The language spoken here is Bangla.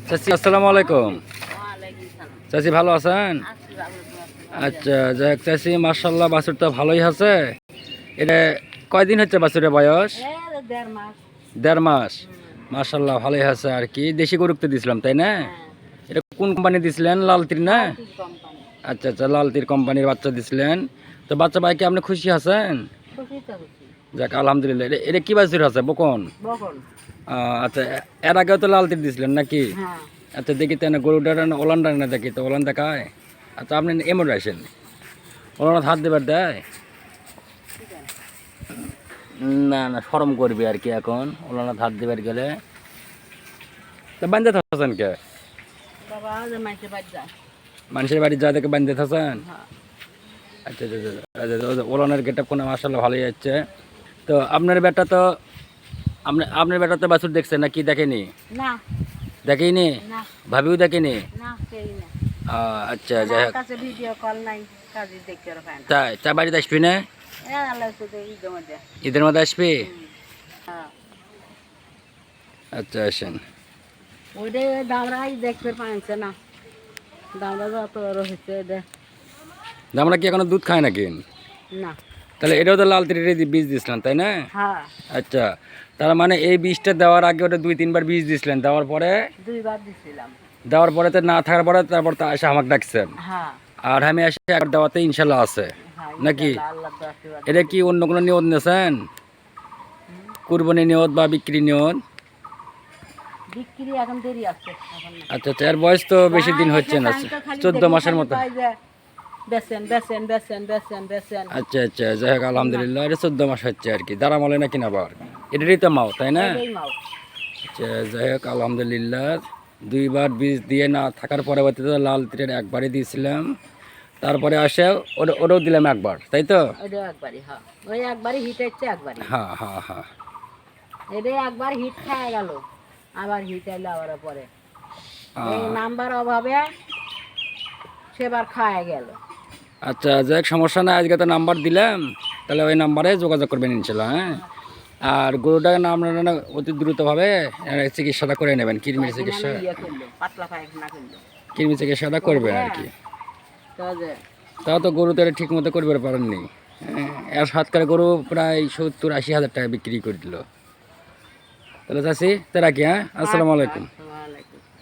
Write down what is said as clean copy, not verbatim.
চাচি আসসালামু আলাইকুম। চাচি ভালো আছেন? আচ্ছা যাক চাচি, মার্শাল্লাহ বাছুরটা ভালোই আছে। এটা কয়দিন হচ্ছে বাছুরের বয়স? 1.5 মাস। মার্শাল্লাহ ভালোই আছে আর কি। দেশি গরুতে দিছিলাম তাই না? এটা কোন কোম্পানি দিছিলেন? লালতির না? আচ্ছা আচ্ছা, লালতির কোম্পানির বাচ্চা দিছিলেন। তো বাচ্চা ভাইকে আপনি খুশি আছেন? যাক আলহামদুলিল্লাহ। এটা কি বাছুর আছে? বকন? আচ্ছা, এর আগেও তো লালতির দিছিলেন নাকি? আচ্ছা দেখি তাই না, গরুটার ওলানটা না দেখি তো, ওলান দেখায়। আচ্ছা আপনি এমন আসেন, ওলান হাত দেবার দেয় না? না শরম করবি আর কি এখন ওলান হাত দেবার গেলে। তা বান্ধে থাকেন কে? মানুষের বাড়ি যা দেখে বান্ধে থাকেন? আচ্ছা আচ্ছা আচ্ছা, ওলানের গেট আপ কোনো মাসাল্লাহ ভালোই যাচ্ছে। তো আপনার বেটা তো আপনার বেটা তো বাছুর দেখছেন না কি? দেখেনি? দেখেনি? ভাবিও দেখেনি? আচ্ছা যাই হোক, তাই তা বাড়িতে আসবি না? ঈদের মধ্যে আসবি? আচ্ছা আসেন। আমরা কি এখনো দুধ খায় নাকি? তাহলে এটাও তো লাল তিরের বীজ দিছিলেন তাই না? আচ্ছা, তার মানে এই বীজটা দেওয়ার আগে ওটা 2-3 বার বীজ দিছিলেন, দেওয়ার পরে 2 বার দিছিলাম। দেওয়ার পরে তো না থাকার পরে তারপর তো এসে আমাকে ডাকছেন। আর আমি এসে একবার দেওয়াতে ইনশাল্লাহ আছে নাকি? এটা কি অন্য কোনো নিয়ত নিয়েছেন? কুরবানি নিয়ত বা বিক্রি নিয়ত? এখন দেরি আছে। আচ্ছা আচ্ছা, এর বয়স তো বেশি দিন হচ্ছে না, 14 মাসের মতো। আচ্ছা আচ্ছা যাই হোক আলহামদুলিল্লাহ, এটা 14 মাস হচ্ছে আর কি। দাঁড়ামলে নাকি না আবার? এটারই তো মাও তাই না? আচ্ছা যাই হোক আলহামদুলিল্লাহ। 2 বার বীজ দিয়ে না থাকার পরবর্তীতে লাল তিরের একবারই দিয়েছিলাম, তারপরে আসে ওটাও দিলাম একবার, তাই তো? হ্যাঁ হ্যাঁ হ্যাঁ, একবার হিট খায় গেল, আবার হিট আইলো আবার পরে নাম্বার অভাবে সেবার খায় গেল। আচ্ছা যাই সমস্যা নাই, আজকে তো নাম্বার দিলাম, তাহলে ওই নাম্বারে যোগাযোগ করবেন ইনশাল্লাহ। হ্যাঁ, আর গরুটাকে না আপনারা অতি দ্রুতভাবে চিকিৎসাটা করে নেবেন, কৃমির চিকিৎসা, কৃমি চিকিৎসাটা করবেন আর কি। তাও তো গরু তো ঠিক মতো করবে পারেননি। এর সাতকার গরু প্রায় 70-80 হাজার টাকা বিক্রি করে দিল। তাহলে চাষি তো রাখি। হ্যাঁ, আসসালামু আলাইকুম।